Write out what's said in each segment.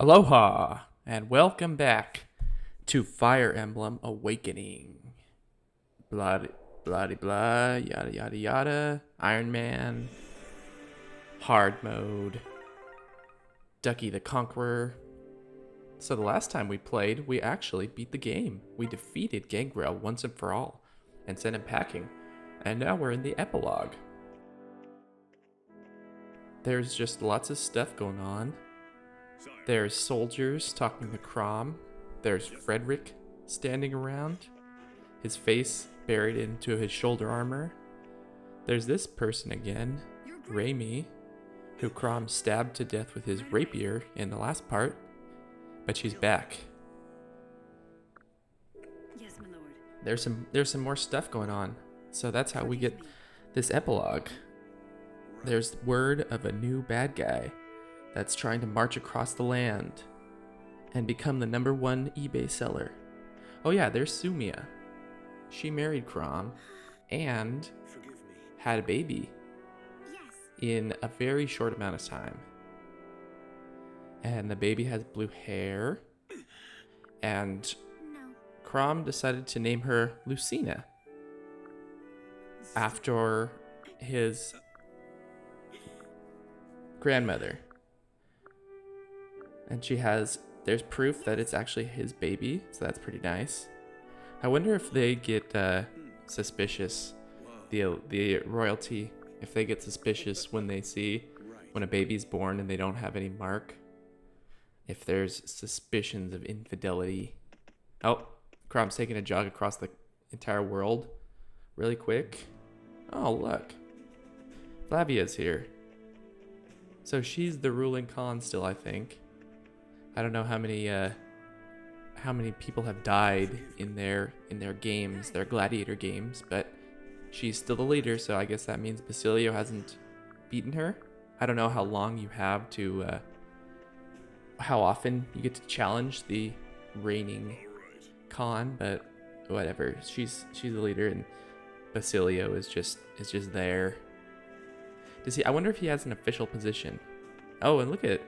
Aloha, and welcome back to Fire Emblem Awakening. Blah, blah, blah, yada, yada, yada. Iron Man, hard mode, Ducky the Conqueror. So the last time we played, we actually beat the game. We defeated Gangrel once and for all and sent him packing. And now we're in the epilogue. There's just lots of stuff going on. There's soldiers talking to Crom. There's Frederick standing around, his face buried into his shoulder armor. There's this person again, Raimi, who Crom stabbed to death with his rapier in the last part, but she's back. Yes, my lord. There's some more stuff going on, so that's how we get this epilogue. There's word of a new bad guy that's trying to march across the land and become the #1 eBay seller. Oh yeah, there's Sumia. She married Crom and had a baby Yes. in a very short amount of time. And the baby has blue hair. And No. Crom decided to name her Lucina after his grandmother. And there's proof that it's actually his baby, so that's pretty nice. I wonder if they get suspicious, the royalty, if they get suspicious when they see when a baby's born and they don't have any mark, if there's suspicions of infidelity. Oh, Crom's taking a jog across the entire world really quick. Oh, look. Flavia's here. So she's the ruling Khan still, I think. I don't know how many people have died in their games, their gladiator games, but she's still the leader, so I guess that means Basilio hasn't beaten her. I don't know how long you have to how often you get to challenge the reigning Khan, but whatever. She's the leader, and Basilio is just there. I wonder if he has an official position. Oh, and look at it.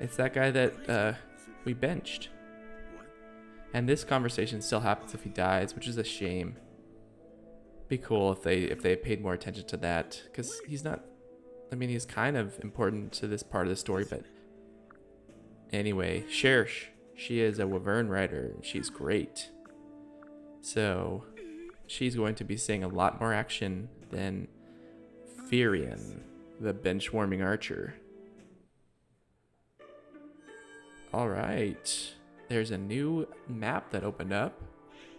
It's that guy that we benched. And this conversation still happens if he dies, which is a shame. Be cool if they paid more attention to that, because he's not. I mean, he's kind of important to this part of the story, but anyway, Shersh, she is a Wyvern rider. She's great. So she's going to be seeing a lot more action than Firion, the bench-warming archer. All right. There's a new map that opened up.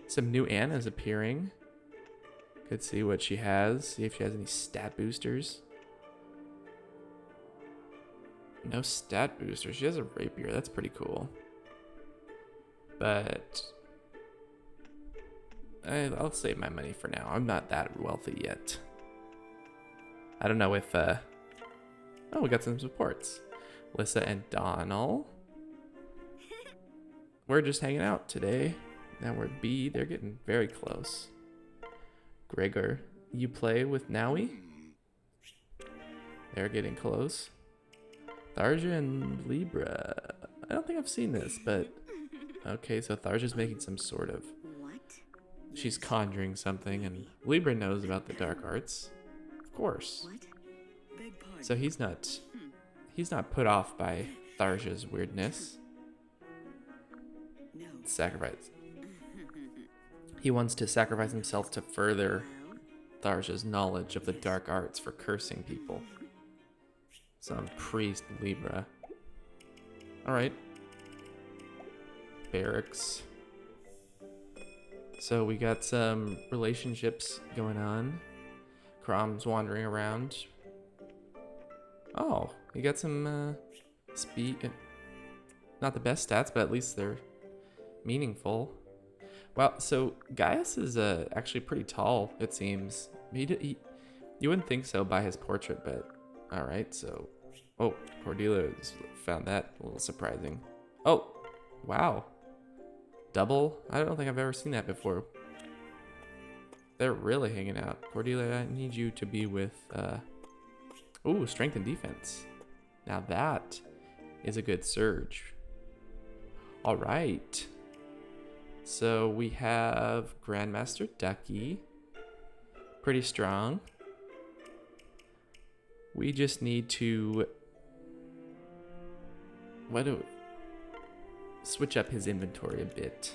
Some new Annas appearing. Could see what she has. See if she has any stat boosters. No stat boosters. She has a rapier. That's pretty cool. But I'll save my money for now. I'm not that wealthy yet. I don't know if... Oh, we got some supports. Lissa and Donald. We're just hanging out today. Now we're B. They're getting very close. Gregor, you play with Naui? They're getting close. Tharja and Libra. I don't think I've seen this, but... Okay, so Tharja's making some sort of... What? She's conjuring something, and Libra knows about the dark arts. Of course. What? Beg pardon. So he's not put off by Tharja's weirdness. No. Sacrifice. He wants to sacrifice himself to further Tharja's knowledge of the dark arts for cursing people. Some priest Libra. Alright. Barracks. So we got some relationships going on. Crom's wandering around. Oh, you got some speed. Not the best stats, but at least they're meaningful. Well, so Gaius is actually pretty tall, it seems. You wouldn't think so by his portrait, but all right. So, oh, Cordelia found that a little surprising. Oh, wow, double. I don't think I've ever seen that before. They're really hanging out. Cordelia, I need you to be with. Ooh, strength and defense. Now that is a good surge. All right. So we have Grandmaster Ducky. Pretty strong. We just need to switch up his inventory a bit.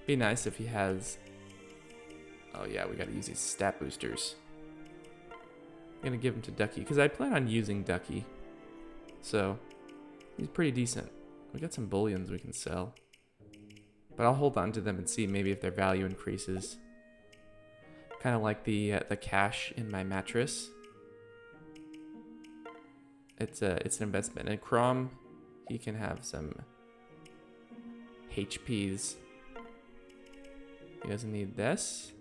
Be nice if he has... Oh yeah, we gotta use these stat boosters. I'm gonna give him to Ducky, because I plan on using Ducky. So, he's pretty decent. We got some bullions we can sell. But I'll hold on to them and see maybe if their value increases. Kind of like the cash in my mattress. It's an investment. And Crom, he can have some HPs. He doesn't need this.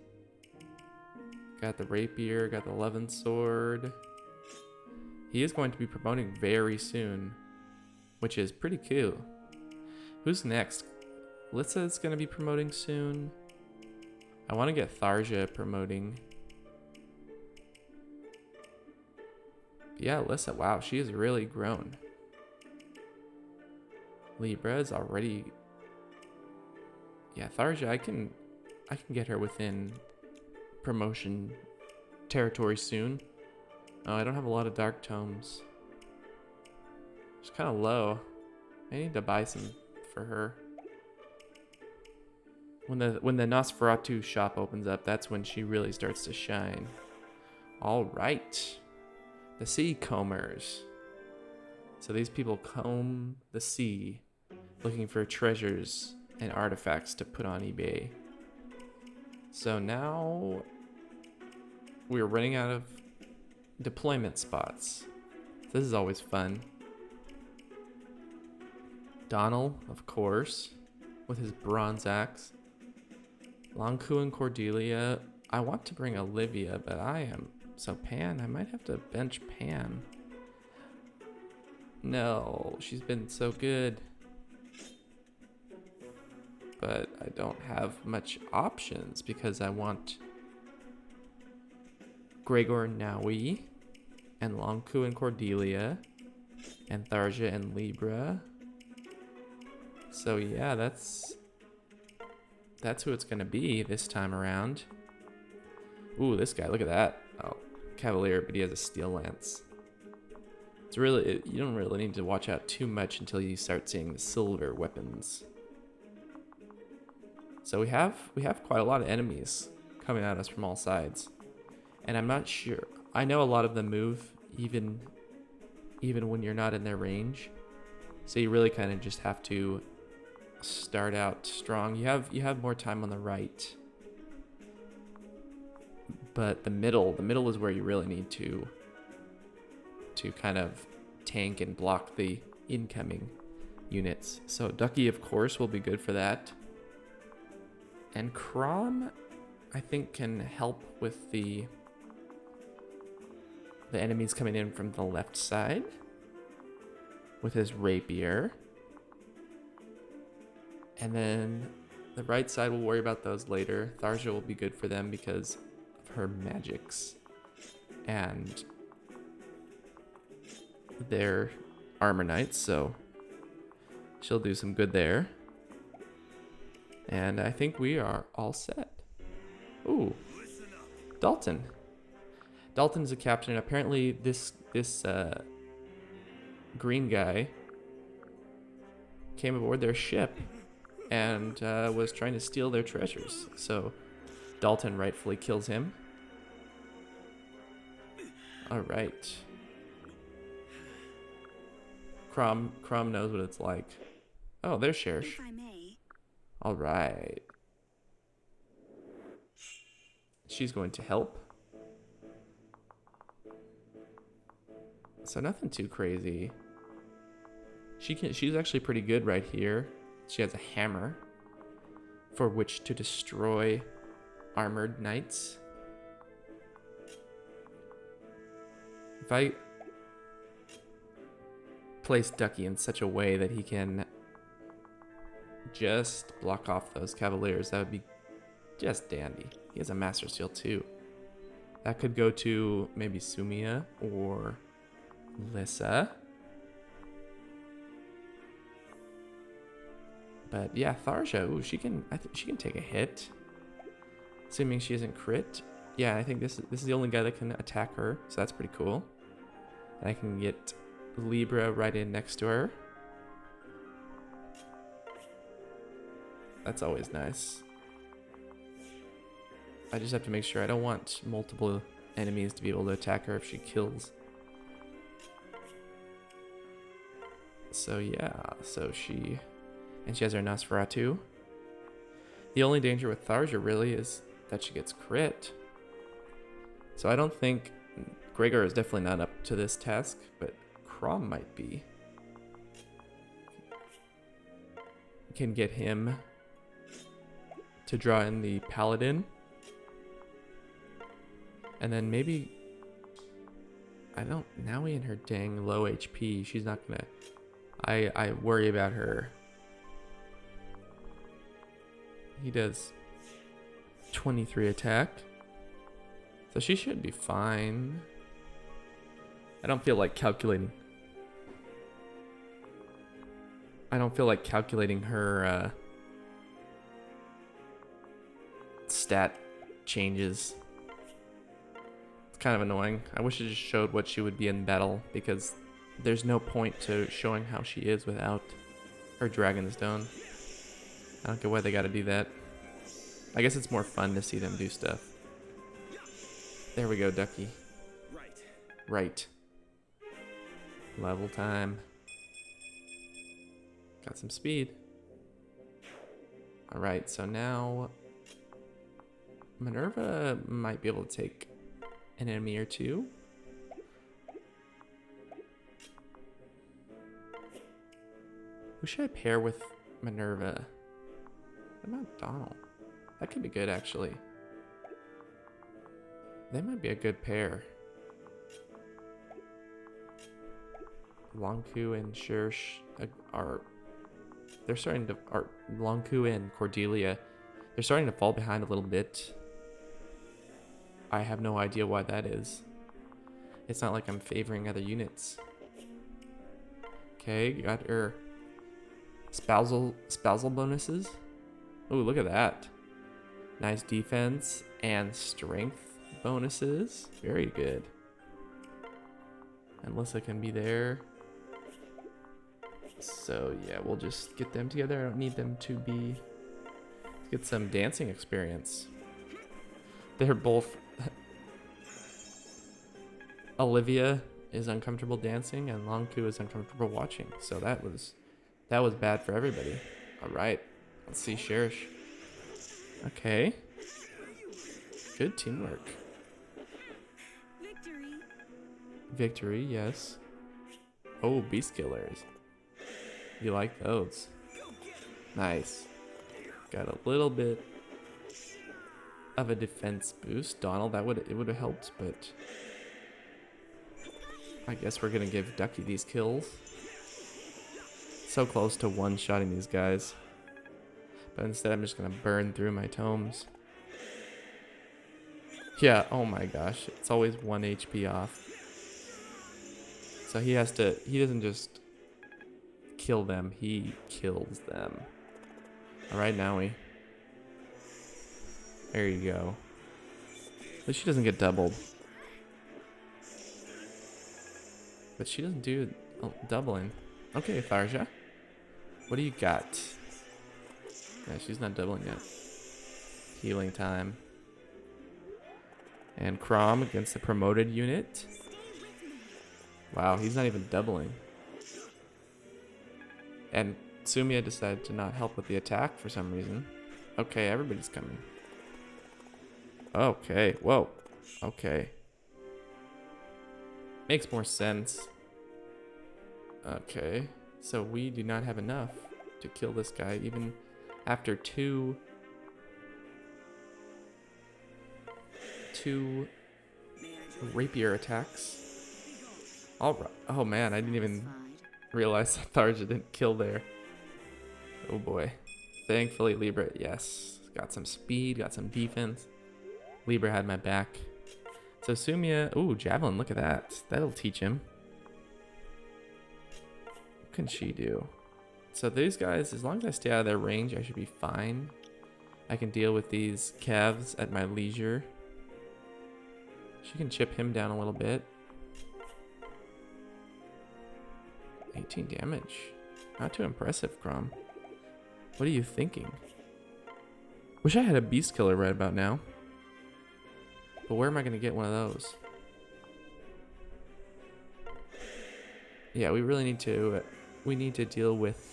Got the rapier, got the 11th sword. He is going to be promoting very soon, which is pretty cool. Who's next? Lissa's going to be promoting soon. I want to get Tharja promoting. Yeah, Lissa, wow, she has really grown. Libra is already... Yeah, Tharja, I can get her within promotion territory soon. Oh, I don't have a lot of dark tomes. It's kind of low. I need to buy some for her. When the Nosferatu shop opens up, that's when she really starts to shine. All right. The Seacomers. So these people comb the sea looking for treasures and artifacts to put on eBay. So now we're running out of deployment spots. This is always fun. Donald, of course, with his bronze axe. Longku and Cordelia. I want to bring Olivia, but so Pan, I might have to bench Pan. No, she's been so good. But I don't have much options because I want Gregor Naui and Longku and Cordelia and Tharja and Libra. So yeah, that's who it's gonna be this time around. Ooh, this guy, look at that. Oh, Cavalier, but he has a steel lance. It's really, you don't really need to watch out too much until you start seeing the silver weapons. So we have quite a lot of enemies coming at us from all sides. And I'm not sure. I know a lot of them move even when you're not in their range. So you really kind of just have to start out strong. You have more time on the right. But the middle is where you really need to kind of tank and block the incoming units. So Ducky, of course, will be good for that. And Crom, I think, can help with the enemies coming in from the left side with his rapier. And then the right side, we'll worry about those later. Tharja will be good for them because of her magics and their armor knights, so she'll do some good there. And I think we are all set. Ooh, Dalton. Dalton's a captain. Apparently this green guy came aboard their ship and was trying to steal their treasures. So Dalton rightfully kills him. All right. Crom knows what it's like. Oh, there's Shersh. If I may. All right. She's going to help. So nothing too crazy. She's actually pretty good right here. She has a hammer for which to destroy armored knights. If I place Ducky in such a way that he can just block off those cavaliers, that would be just dandy. He has a master seal too. That could go to maybe Sumia or Lissa. But yeah, Tharja, ooh, I think she can take a hit. Assuming she isn't crit. Yeah, I think this is the only guy that can attack her, so that's pretty cool. And I can get Libra right in next to her. That's always nice. I just have to make sure I don't want multiple enemies to be able to attack her if she kills. So yeah, she has her Nosferatu. The only danger with Tharja really is that she gets crit. So I don't think Gregor is definitely not up to this task, but Crom might be. We can get him to draw in the Paladin. And then maybe, now we in her dang low HP, she's not gonna, I worry about her. He does 23 attack. So she should be fine. I don't feel like calculating. Her stat changes. It's kind of annoying. I wish it just showed what she would be in battle, because there's no point to showing how she is without her Dragonstone. I don't get why they gotta do that. I guess it's more fun to see them do stuff. There we go, Ducky. Right. Level time. Got some speed. Alright, so now Minerva might be able to take an enemy or two. Who should I pair with Minerva? What about Donald? That could be good, actually. They might be a good pair. Lonku and Shirsh are Lonku and Cordelia, they're starting to fall behind a little bit. I have no idea why that is. It's not like I'm favoring other units. Okay, got her spousal bonuses. Oh, look at that. Nice defense and strength bonuses. Very good. And Lissa can be there. So yeah, we'll just get them together. I don't need them to be... Let's get some dancing experience. They're both... Olivia is uncomfortable dancing and Longku is uncomfortable watching. So that was bad for everybody. Alright, let's see Sherish. Okay. Good teamwork. Victory, yes. Oh, beast killers. You like those? Nice. Got a little bit of a defense boost. Donald, it would have helped, but I guess we're gonna give Ducky these kills. So close to one-shotting these guys. But instead I'm just gonna burn through my tomes. Yeah, oh my gosh. It's always 1 HP off. So he doesn't just kill them, he kills them. Alright, Naui. There you go. At least she doesn't get doubled. But she doesn't do doubling. Okay, Tharja. What do you got? Yeah, she's not doubling yet. Healing time. And Crom against the promoted unit. Wow, he's not even doubling. And Sumia decided to not help with the attack for some reason. Okay, everybody's coming. Okay, whoa. Okay. Makes more sense. Okay, so we do not have enough to kill this guy even after two rapier attacks. Alright. Oh man, I didn't even realize that Tharja didn't kill there. Oh boy. Thankfully Libra, yes. Got some speed, got some defense. Libra had my back. So Sumia, ooh, Javelin, look at that. That'll teach him. What can she do? So these guys, as long as I stay out of their range, I should be fine. I can deal with these calves at my leisure. She can chip him down a little bit. 18 damage. Not too impressive, Crom. What are you thinking? Wish I had a beast killer right about now. But where am I going to get one of those? Yeah, we really need to... we need to deal with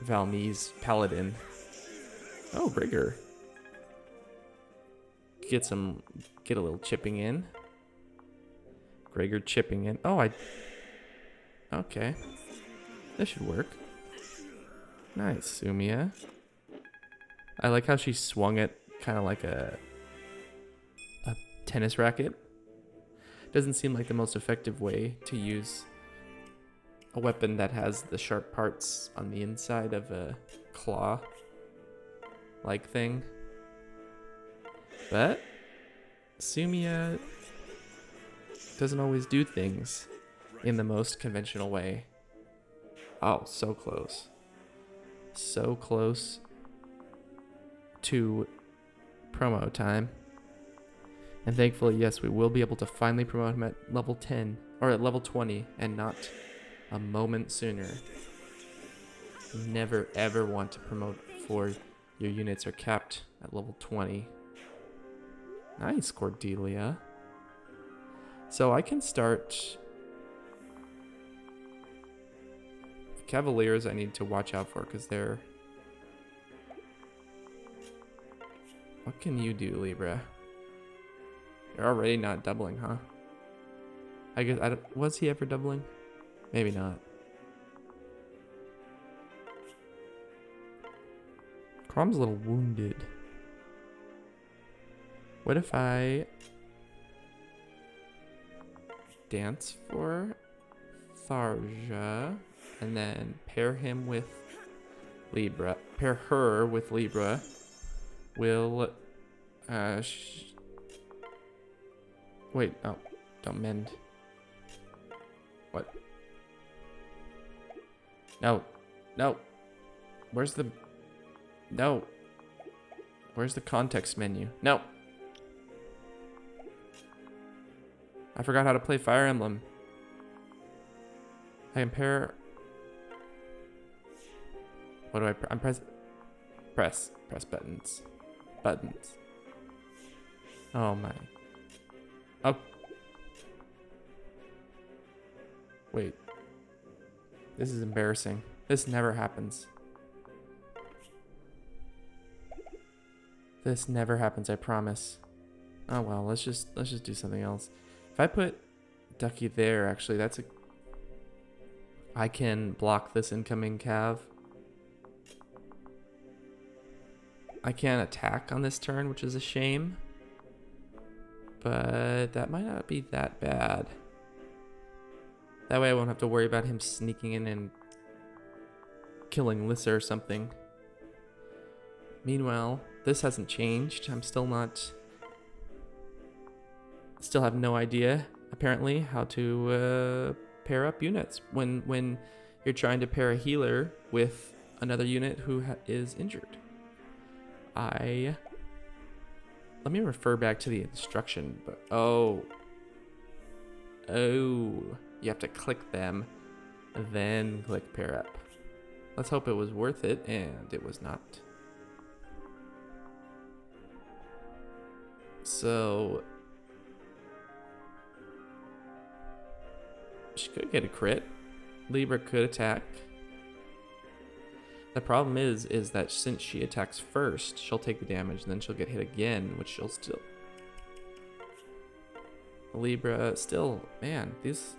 Valmy's paladin. Oh, Rigger. Get a little chipping in. Gregor chipping in. Oh, okay. This should work. Nice, Sumia. I like how she swung it kind of like a tennis racket. Doesn't seem like the most effective way to use a weapon that has the sharp parts on the inside of a claw-like thing. But Sumia doesn't always do things in the most conventional way. Oh, so close. So close to promo time. And thankfully, yes, we will be able to finally promote him at level 10, or at level 20, and not a moment sooner. You never ever want to promote before your units are capped at level 20. Nice, Cordelia. So I can start... The Cavaliers I need to watch out for, because they're... What can you do, Libra? You're already not doubling, huh? I guess, was he ever doubling? Maybe not. Crom's a little wounded. What if I dance for Tharja and then pair him with Libra? Pair her with Libra. Will wait, no, don't mend. What? No, no. Where's the context menu? No. I forgot how to play Fire Emblem. I can pair. What do I'm press buttons. Buttons. Oh my. Oh. Wait. This is embarrassing. This never happens. This never happens, I promise. Oh well, let's just do something else. If I put Ducky there, actually, I can block this incoming cav. I can't attack on this turn, which is a shame. But that might not be that bad. That way I won't have to worry about him sneaking in and killing Lissa or something. Meanwhile, this hasn't changed. I'm still have no idea, apparently, how to pair up units when you're trying to pair a healer with another unit who is injured. Let me refer back to the instruction, but oh, you have to click them, then click pair up. Let's hope it was worth it, and it was not. So she could get a crit. Libra could attack. The problem is that since she attacks first, she'll take the damage, and then she'll get hit again, which she'll still... Libra, still, man, these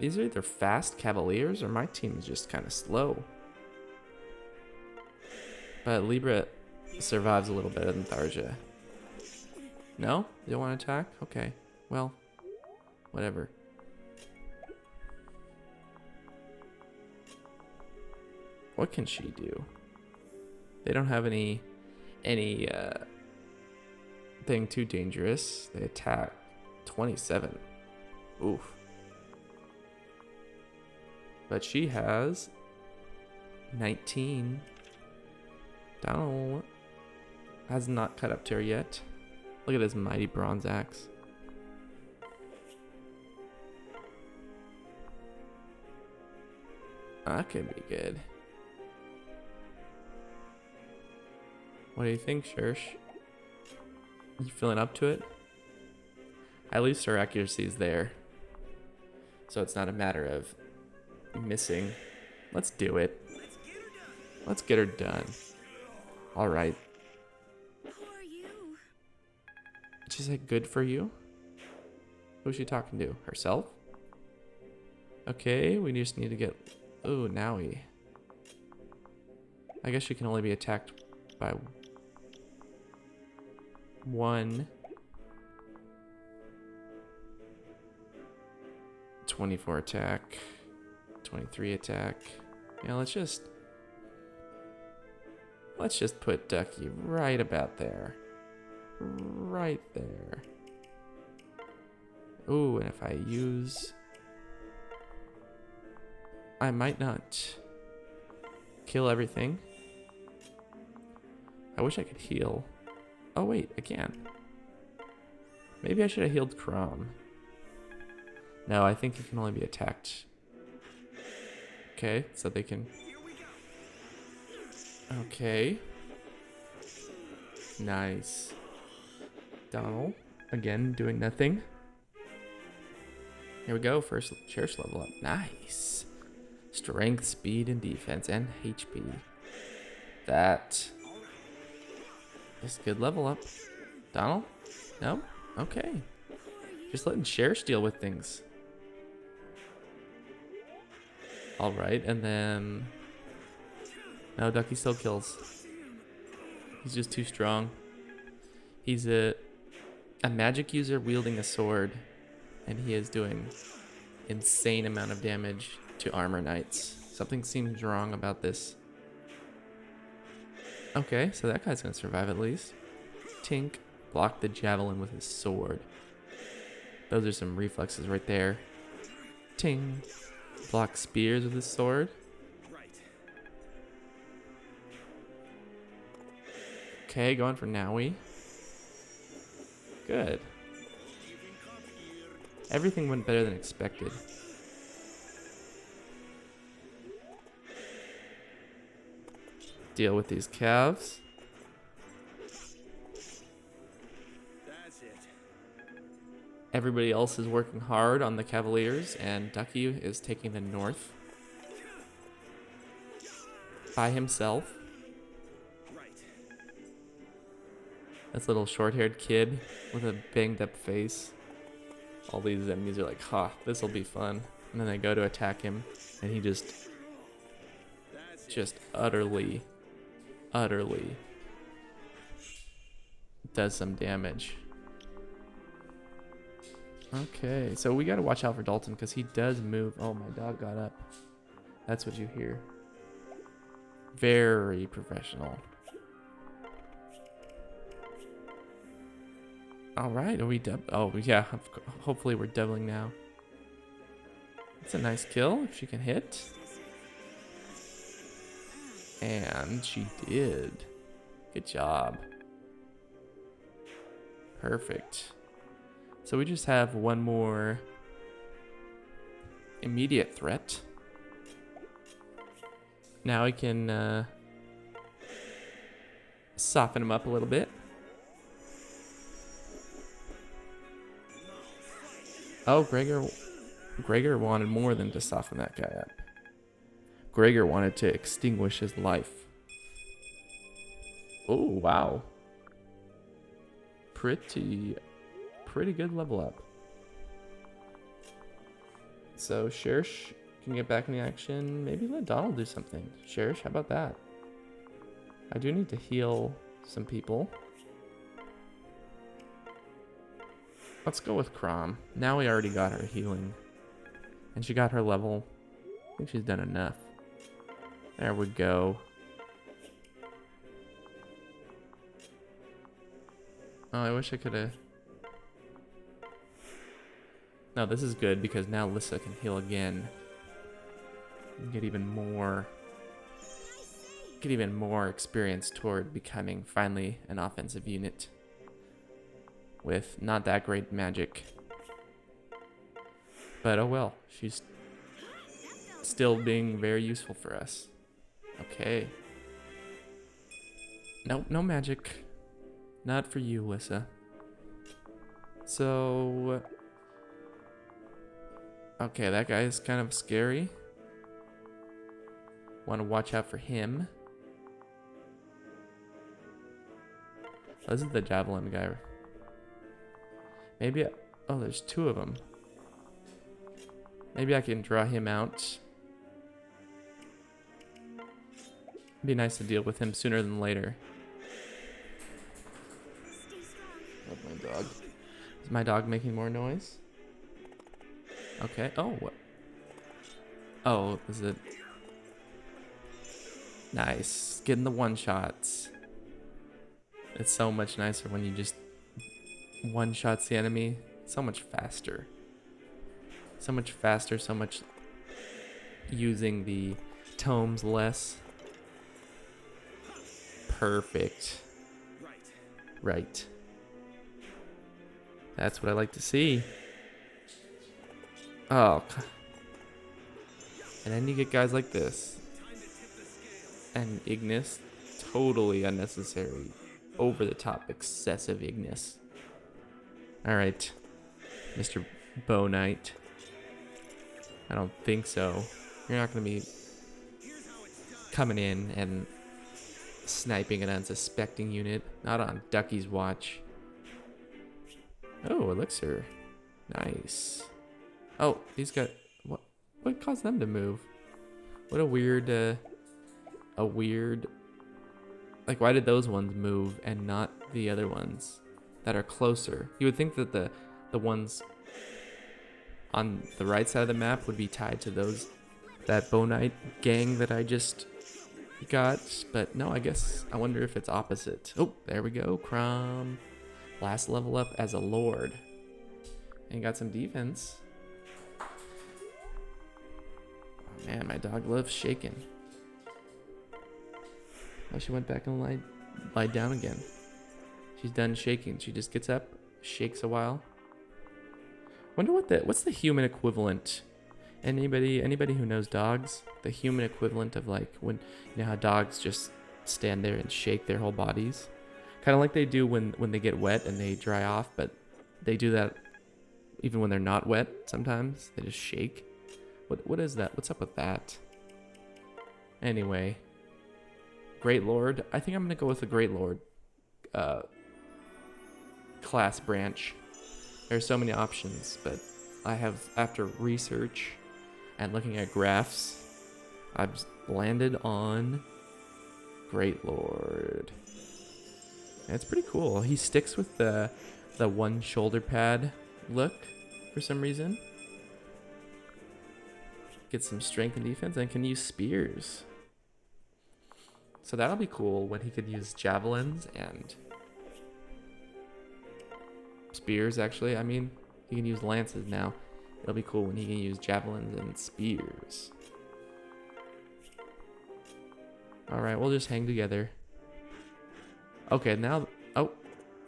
are either fast Cavaliers or my team is just kind of slow. But Libra survives a little better than Tharja. No? You don't want to attack? Okay. Well, whatever. What can she do? They don't have any thing too dangerous. They attack 27. Oof. But she has 19. Donald has not cut up to her yet. Look at his mighty bronze axe. That could be good. What do you think, Shersh? You feeling up to it? At least her accuracy is there. So it's not a matter of missing. Let's do it. Let's get her done. All right. Who are you? She said, good for you? Who's she talking to? Herself? Okay, we just need to get... Ooh, Nowie. I guess she can only be attacked by one. 24 attack. 23 attack. Yeah, let's just put Ducky right about there. Right there. Ooh, and if I use... I might not kill everything. I wish I could heal. Oh wait, I can. Maybe I should have healed Crom. No, I think he can only be attacked. Okay, so they can... Okay. Nice. Donald, again, doing nothing. Here we go, first cherish level up. Nice. Strength, speed, and defense, and HP. That is a good level up. Donald? No? Okay. Just letting Cherish deal with things. Alright, and then... No, Ducky still kills. He's just too strong. He's a magic user wielding a sword, and he is doing insane amount of damage to armor knights. Something seems wrong about this. Okay, so that guy's gonna survive at least. Tink blocked the javelin with his sword. Those are some reflexes right there. Ting blocked spears with his sword. Okay, going for Nowie. Good. Everything went better than expected. Deal with these calves. That's it. Everybody else is working hard on the Cavaliers, and Ducky is taking the north by himself. This little short-haired kid with a banged-up face. All these enemies are like, ha, this'll be fun. And then they go to attack him, and he just utterly does some damage. Okay, so we gotta watch out for Dalton because he does move. Oh, my dog got up. That's what you hear. Very professional. All right, are we oh yeah, hopefully we're doubling now. It's a nice kill if she can hit. And she did. Good job. Perfect. So we just have one more immediate threat. Now we can soften him up a little bit. Oh, Gregor wanted more than to soften that guy up. Gregor wanted to extinguish his life. Oh, wow. Pretty good level up. So, Shersh can get back in the action. Maybe let Donald do something. Shersh, how about that? I do need to heal some people. Let's go with Crom. Now we already got her healing. And she got her level. I think she's done enough. There we go. Oh, I wish I could have... No, this is good because now Lissa can heal again. get even more experience toward becoming finally an offensive unit with not that great magic. But oh well, she's still being very useful for us. Okay. Nope, no magic. Not for you, Lissa. So... okay, that guy is kind of scary. Want to watch out for him. Oh, this is the javelin guy. Maybe... oh, there's two of them. Maybe I can draw him out. Be nice to deal with him sooner than later. Oh, my dog. Is my dog making more noise? Okay. Oh, what? Oh, is it? Nice. Getting the one-shots. It's so much nicer when you just one-shots the enemy. So much faster. So much faster, so much using the tomes less. Perfect. Right. That's what I like to see. Oh. And then you get guys like this. And Ignis. Totally unnecessary. Over the top, excessive Ignis. Alright. Mr. Bow Knight. I don't think so. You're not going to be coming in and sniping an unsuspecting unit. Not on Ducky's watch. Oh, elixir. Nice. Oh, these got... What caused them to move? What a weird... like, why did those ones move and not the other ones that are closer? You would think that the ones on the right side of the map would be tied to that Bow Knight gang that I just got, but no, I wonder if it's opposite. Oh, there we go, Crom. Last level up as a lord. And got some defense. Oh man, my dog loves shaking. Oh, she went back and lied down again. She's done shaking. She just gets up, shakes a while. Wonder what's the human equivalent? Anybody who knows dogs, the human equivalent of like when you know how dogs just stand there and shake their whole bodies, kind of like they do when they get wet and they dry off, but they do that even when they're not wet. Sometimes they just shake. What is that? What's up with that? Anyway, Great Lord. I think I'm gonna go with the Great Lord class branch. There's so many options, but I have, after research and looking at graphs, I've landed on Great Lord. And it's pretty cool. He sticks with the one shoulder pad look for some reason. Gets some strength and defense and can use spears. So that'll be cool when he could use javelins and spears, actually. I mean, he can use lances now. It'll be cool when he can use javelins and spears. Alright, we'll just hang together. Okay, now... oh,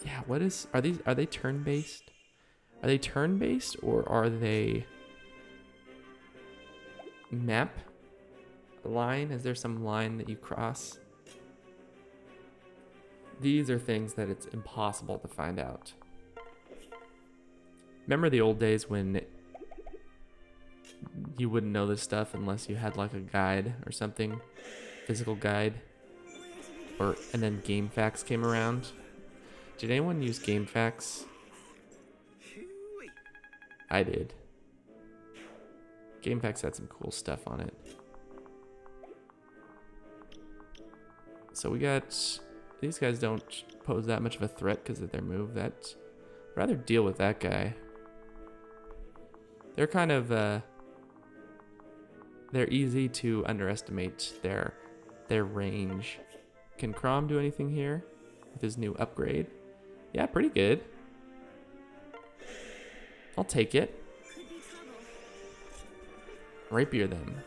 yeah, are they turn-based? Are they turn-based, or are they... map? Line? Is there some line that you cross? These are things that it's impossible to find out. Remember the old days when you wouldn't know this stuff unless you had like a guide or something, physical guide, and then Game Facts came around? Did anyone use Game Facts? I did. Game Facts had some cool stuff on it. So we got... these guys don't pose that much of a threat because of their move. I'd rather deal with that guy. They're kind of... they're easy to underestimate their range. Can Crom do anything here with his new upgrade? Yeah, pretty good. I'll take it. Rapier them.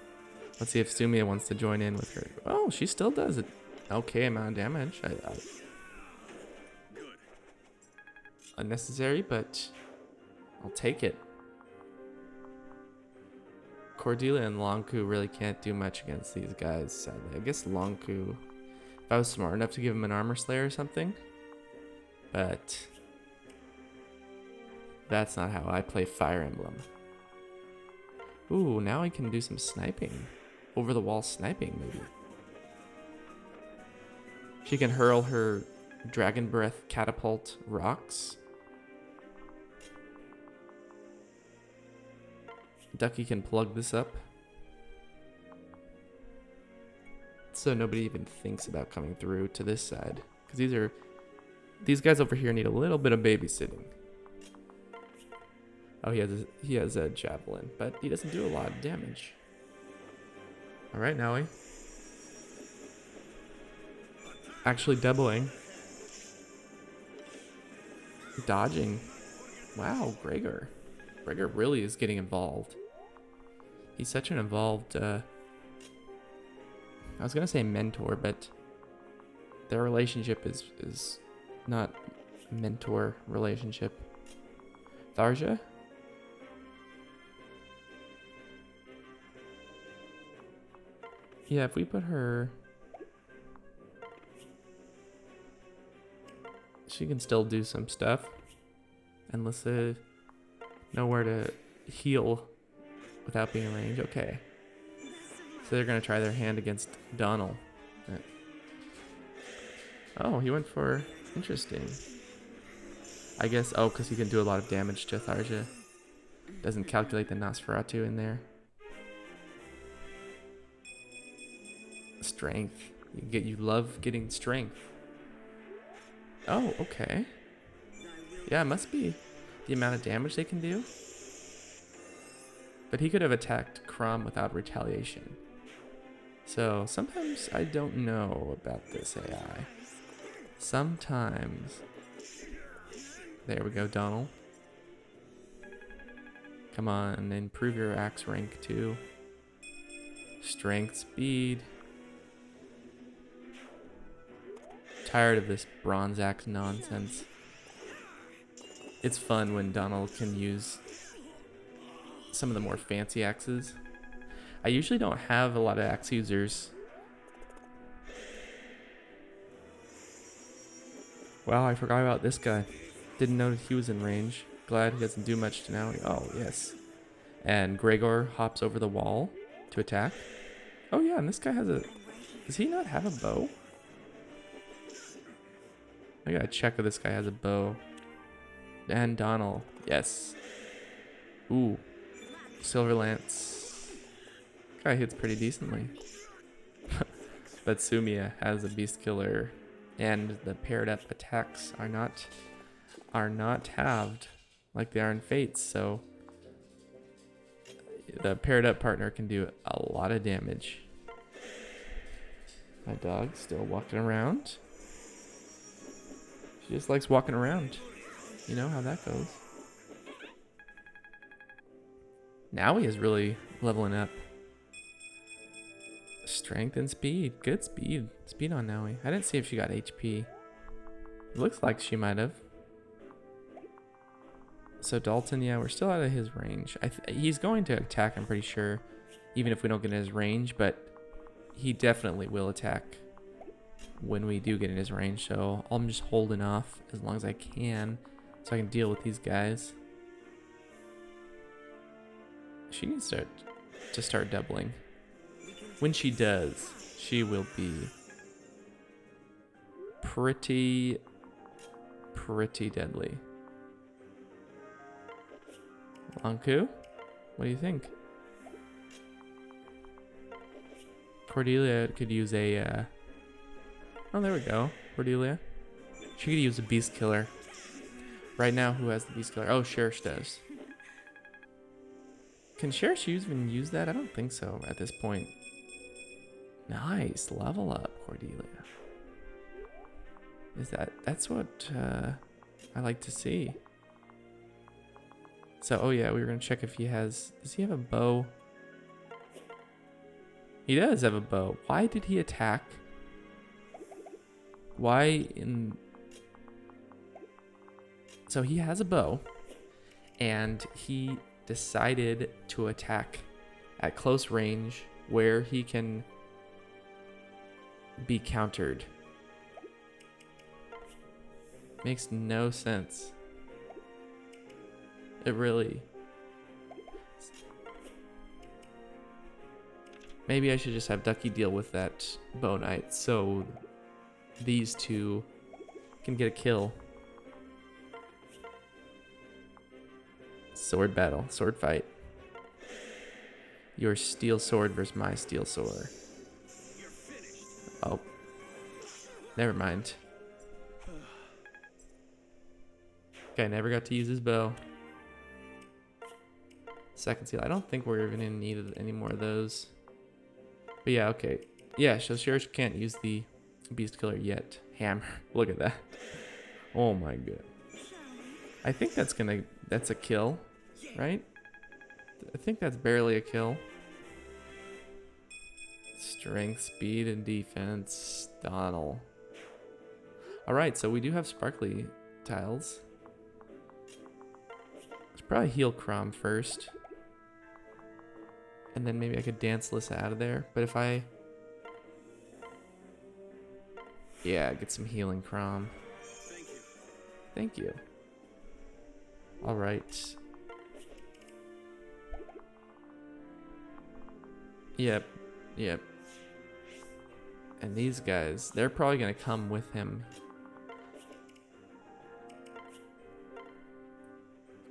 Let's see if Sumia wants to join in with her. Oh, she still does it. Okay amount of damage. Unnecessary, but I'll take it. Cordelia and Lonku really can't do much against these guys, sadly. I guess Lonku, if I was smart enough to give him an armor slayer or something, but that's not how I play Fire Emblem. Ooh, now I can do some sniping. Over the wall sniping, maybe. She can hurl her Dragon Breath catapult rocks. Ducky can plug this up. So nobody even thinks about coming through to this side. Because these guys over here need a little bit of babysitting. Oh, he has a javelin, but he doesn't do a lot of damage. All right, Noe. Actually doubling. Dodging. Wow, Gregor. Gregor really is getting involved. He's such an involved, I was gonna say mentor, but their relationship is not mentor relationship. Tharja? Yeah, if we put her... She can still do some stuff. And Lissa... Nowhere to heal without being in range. Okay. So they're going to try their hand against Donald. Oh, he went for... Interesting. I guess... Oh, because he can do a lot of damage to Tharja. Doesn't calculate the Nosferatu in there. Strength. You love getting strength. Oh, okay. Yeah, it must be the amount of damage they can do. But he could have attacked Crom without retaliation. So sometimes I don't know about this AI. Sometimes. There we go, Donald. Come on, improve your axe rank too. Strength, speed. Tired of this bronze axe nonsense. It's fun when Donald can use some of the more fancy axes. I usually don't have a lot of axe users. Wow, I forgot about this guy. Didn't know that he was in range. Glad he doesn't do much to now. Oh, yes. And Gregor hops over the wall to attack. Oh yeah, and this guy has a... Does he not have a bow? I gotta check if this guy has a bow. And Donald. Yes. Ooh. Silver Lance. Guy hits pretty decently. But Sumia has a beast killer. And the paired up attacks are not halved like they are in Fates, so the paired up partner can do a lot of damage. My dog's still walking around. She just likes walking around. You know how that goes. Now he is really leveling up. Strength and speed. Good speed. Speed on Noe. I didn't see if she got HP. It looks like she might have. So Dalton, yeah, we're still out of his range. He's going to attack, I'm pretty sure, even if we don't get in his range, but he definitely will attack when we do get in his range. So I'm just holding off as long as I can so I can deal with these guys. She needs to start doubling. When she does, she will be pretty deadly. Lanku, what do you think? Cordelia could use a... Oh, there we go. Cordelia. She could use a beast killer. Right now, who has the beast killer? Oh, Cherish does. Can Cherish even use that? I don't think so at this point. Nice. Level up, Cordelia. That's what I like to see. So, oh yeah, we were going to check if he has... Does he have a bow? He does have a bow. Why did he attack? Why in... So he has a bow, and he decided to attack at close range where he can be countered. Makes no sense. It really... Maybe I should just have Ducky deal with that bow knight so these two can get a kill. Sword battle, sword fight. Your steel sword versus my steel sword. Oh. Never mind. Okay, never got to use his bow. Second seal. I don't think we're even in need of any more of those. But yeah, okay. Yeah, so sure can't use the beast killer yet. Hammer. Look at that. Oh my god. I think that's a kill, right? I think that's barely a kill. Strength, speed, and defense. Donald. Alright, so we do have sparkly tiles. Let's probably heal Crom first. And then maybe I could dance Lissa out of there. But if I... Yeah, get some healing Crom. Thank you. Alright. Yep. Yep. And these guys, they're probably going to come with him.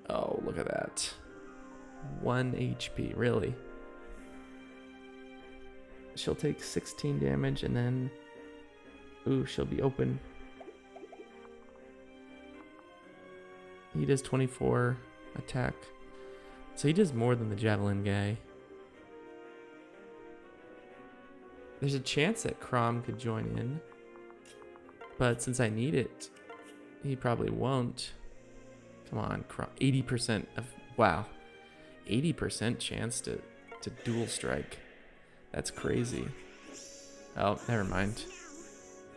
Oh, look at that. 1 HP, really? She'll take 16 damage and then... Ooh, she'll be open. He does 24 attack. So he does more than the javelin guy. There's a chance that Crom could join in. But since I need it, he probably won't. Come on, Crom. 80% of... Wow. 80% chance to dual strike. That's crazy. Oh, never mind.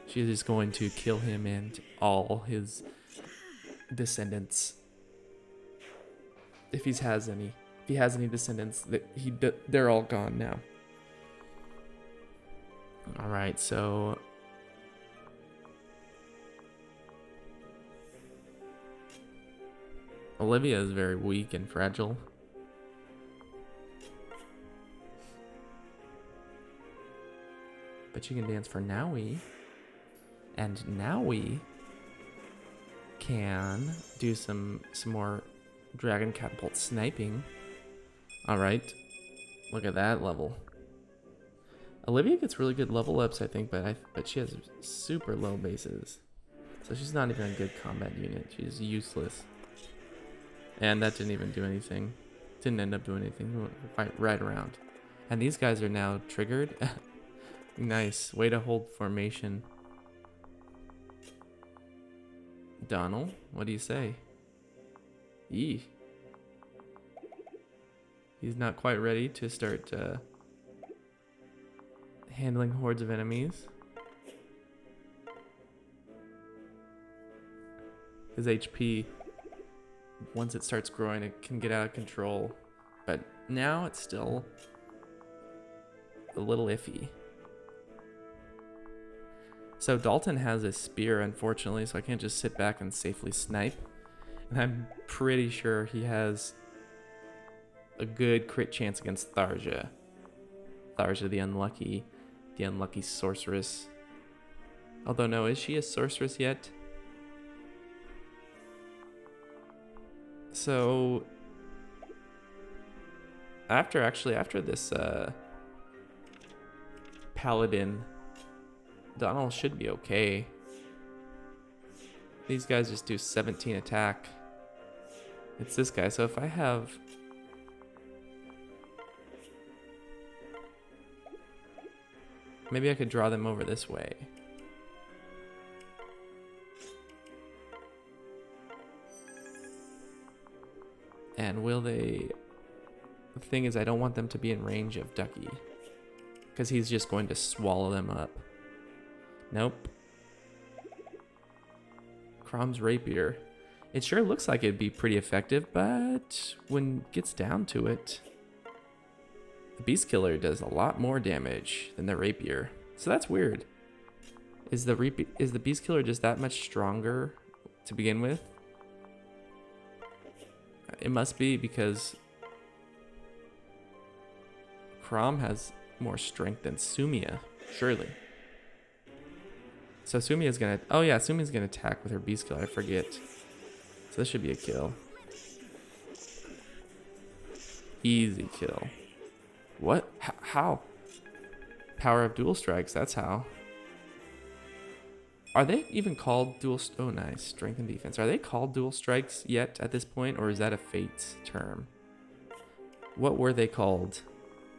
She is going to kill him and all his descendants. If he has any. If he has any descendants, they're all gone now. Alright, so... Olivia is very weak and fragile. But you can dance for Naui. And Naui can do some more dragon catapult sniping. Alright. Look at that level. Olivia gets really good level ups, I think, but she has super low bases. So she's not even a good combat unit. She's useless. And that didn't even do anything. Didn't end up doing anything. We went right around. And these guys are now triggered. Nice. Way to hold formation. Donald, what do you say? Yee. He's not quite ready to start handling hordes of enemies. His HP, once it starts growing, it can get out of control. But now it's still a little iffy. So Dalton has a spear, unfortunately, so I can't just sit back and safely snipe. And I'm pretty sure he has a good crit chance against Tharja. Tharja, the unlucky sorceress. Although, no, is she a sorceress yet? So, after this paladin, Donald should be okay. These guys just do 17 attack. It's this guy, so if I have... Maybe I could draw them over this way. And will they... The thing is, I don't want them to be in range of Ducky. because he's just going to swallow them up. Nope. Crom's rapier. It sure looks like it'd be pretty effective, but when it gets down to it, the beast killer does a lot more damage than the rapier. So that's weird. Is the beast killer just that much stronger to begin with? It must be, because Crom has more strength than Sumia, surely. So Sumia's gonna, oh yeah, Sumia's gonna attack with her beast killer, I forget. So this should be a kill. Easy kill. What? How? Power of dual strikes, that's how. Are they even called dual, oh nice, strength and defense. Are they called dual strikes yet at this point, or is that a Fates term? What were they called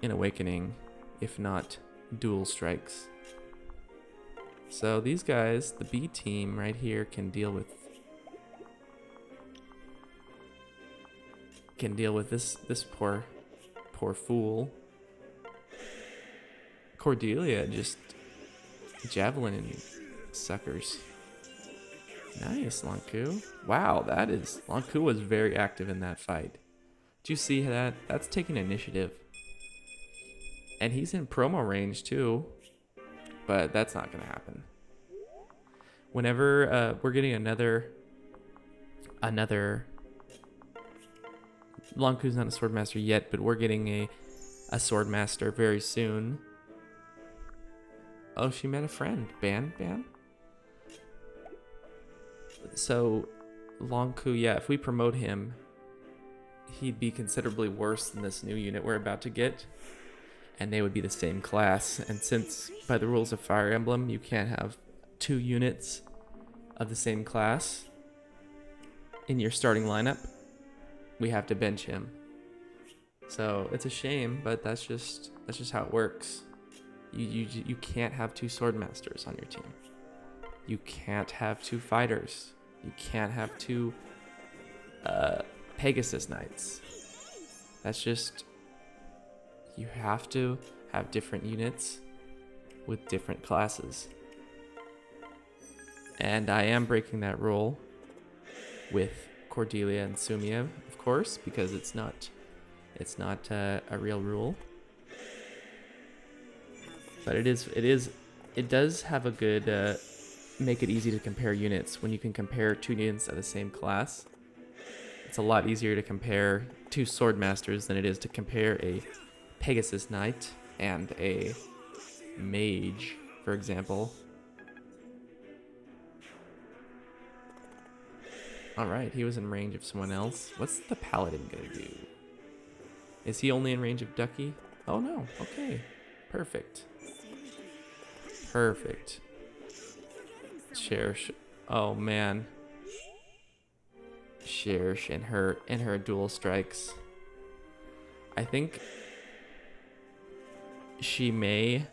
in Awakening, if not dual strikes? So these guys, the B team right here, can deal with this poor fool. Cordelia just javelin and suckers. Nice, Lanku. Wow, Lanku was very active in that fight. Did you see that? That's taking initiative. And he's in promo range too, but that's not gonna happen. Whenever we're getting another Lanku's not a swordmaster yet, but we're getting a swordmaster very soon. Oh, she met a friend. Ban? So, Lanku, yeah, if we promote him, he'd be considerably worse than this new unit we're about to get. And they would be the same class. And since, by the rules of Fire Emblem, you can't have 2 units of the same class in your starting lineup, we have to bench him. So it's a shame, but that's just how it works. You can't have 2 swordmasters on your team. You can't have 2 fighters. You can't have 2 Pegasus Knights. That's just, you have to have different units with different classes. And I am breaking that rule with Cordelia and Sumia, of course, because it's not a real rule. But it does have a good make it easy to compare units. When you can compare 2 units of the same class, it's a lot easier to compare 2 swordmasters than it is to compare a Pegasus Knight and a mage, for example. Alright, he was in range of someone else. What's the paladin gonna do? Is he only in range of Ducky? Oh no, okay. Perfect. Perfect. Cherish. Oh man. Cherish and her dual strikes. I think she may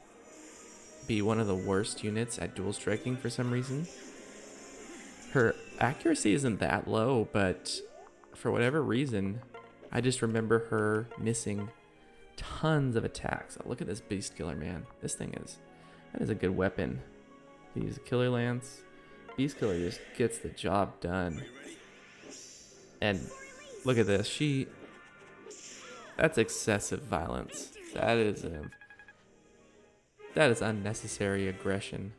be one of the worst units at dual striking for some reason. Her accuracy isn't that low, but for whatever reason, I just remember her missing tons of attacks. Oh, look at this beast killer, man. That is a good weapon. Use a killer lance. Beast killer just gets the job done. And look at this. That's excessive violence. That is unnecessary aggression,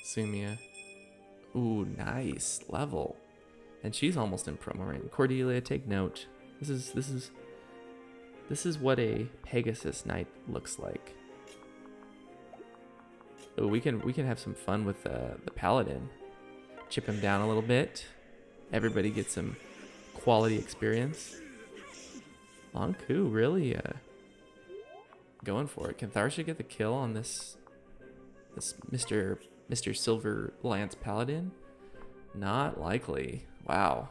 Sumia. Ooh, nice level. And she's almost in promo range. Cordelia, take note. This is what a Pegasus Knight looks like. Ooh, we can have some fun with the paladin. Chip him down a little bit. Everybody gets some quality experience. Lanku really going for it. Can Tharsha get the kill on this Mr. Silver Lance Paladin? Not likely. Wow.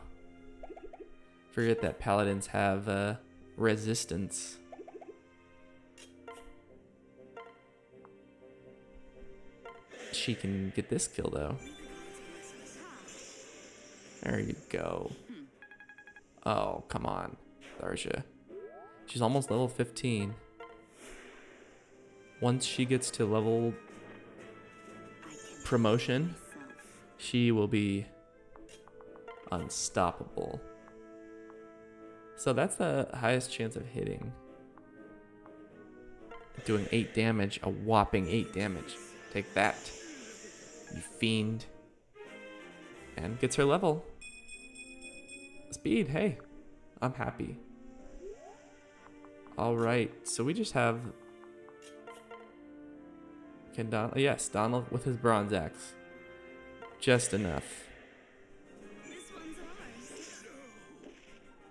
Forget that paladins have resistance. She can get this kill though. There you go. Oh, come on, Tharsha. She's almost level 15. once she gets to level promotion, she will be unstoppable. So that's the highest chance of hitting. Doing 8 damage, a whopping 8 damage. Take that, you fiend. And gets her level. Speed, hey, I'm happy. Alright, so we just have... Can Donald... Yes, Donald with his bronze axe. Just enough. This one's ours.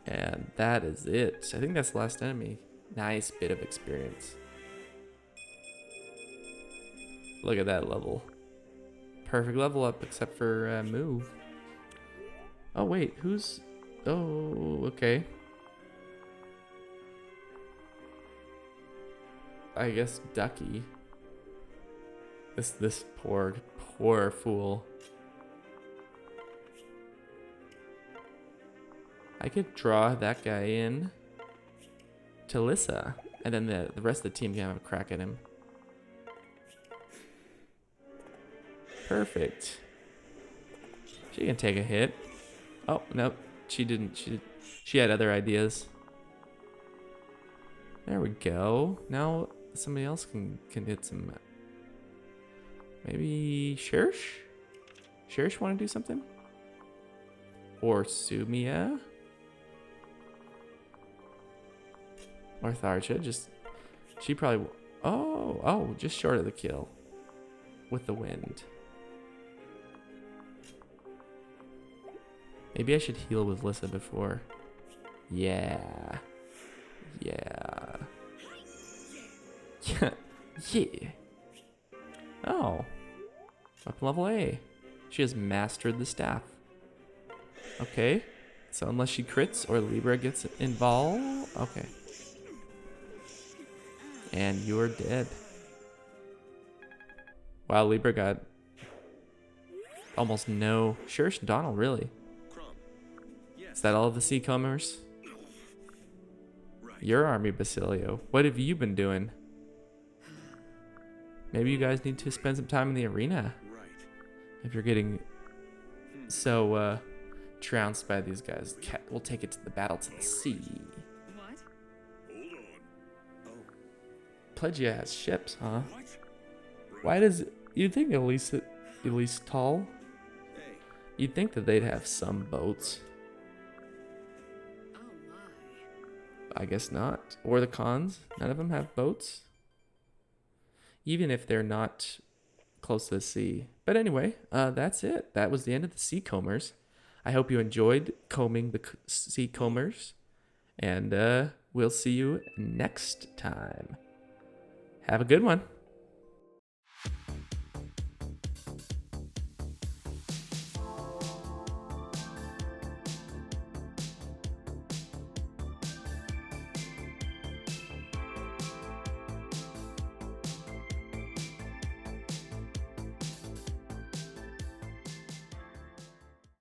And that is it. I think that's the last enemy. Nice bit of experience. Look at that level. Perfect level up except for move. Oh wait, who's... Oh, okay. I guess Ducky. This poor fool. I could draw that guy in to Lissa, and then the rest of the team can have a crack at him. Perfect. She can take a hit. Oh, nope. She didn't. She had other ideas. There we go. Now somebody else can hit some. Maybe Shersh? Shersh want to do something? Or Sumia? Or Tharja, just... She probably... Oh, just short of the kill. With the wind. Maybe I should heal with Lissa before. Yeah. Yeah. Yeah. Oh. Weapon level A. She has mastered the staff. Okay. So unless she crits or Libra gets involved. Okay. And you're dead. Wow, Libra got almost no. Sure, Donald, really. Is that all of the Seacomers? Your army, Basilio. What have you been doing? Maybe you guys need to spend some time in the arena. If you're getting so trounced by these guys. We'll take it to the battle to the sea. What? Plegia has ships, huh? Why does... You'd think Elise Tall? You'd think that they'd have some boats. Oh my. I guess not. Or the cons. None of them have boats. Even if they're not close to the sea. But anyway, that's it. That was the end of the Seacomers. I hope you enjoyed combing the Seacomers. And we'll see you next time. Have a good one.